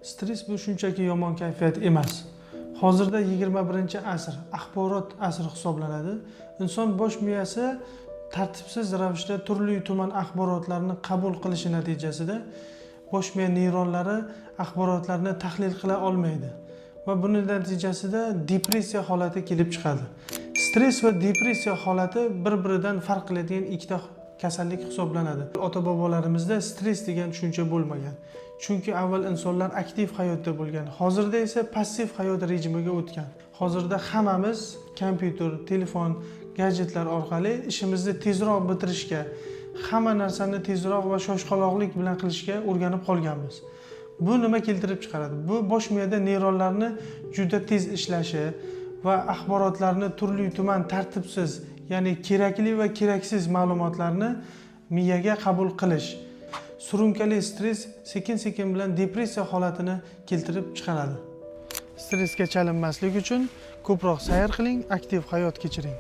Stress bu shunchaki yomon kayfiyat emas. Hozirda 21-asr axborot asri hisoblanadi. Inson bosh miyasi tartibsiz ravishda turli-tuman axborotlarni qabul qilishi natijasida bosh miya neyronlari axborotlarni tahlil qila olmaydi va buning natijasida depressiya holati kelib chiqadi. Stress va depressiya holati bir-biridan farq qiladigan ikkita kasallik hisoblanadi. Ota-bobolarimizda stress degan tushuncha bo'lmagan. Chunki avval insonlar aktiv hayotda bo'lgan. Hozirda esa passiv hayot rejimiga o'tgan. Hozirda hammamiz kompyuter, telefon, gadjetlar orqali ishimizni tezroq bitirishga, hamma narsani tezroq va shoshqaloqlik bilan qilishga o'rganib qolganmiz. Bu nima keltirib chiqaradi? Bu bosh miyada neyronlarni juda tez ishlashi va axborotlarni turli-tuman tartibsiz, ya'ni kerakli va keraksiz ma'lumotlarni miyaga qabul qilish. Surunkali stress sekin-sekin bilan depressiya holatini keltirib chiqaradi. Stressga chalinmaslik uchun ko'proq sayr qiling, aktiv hayot kechiring.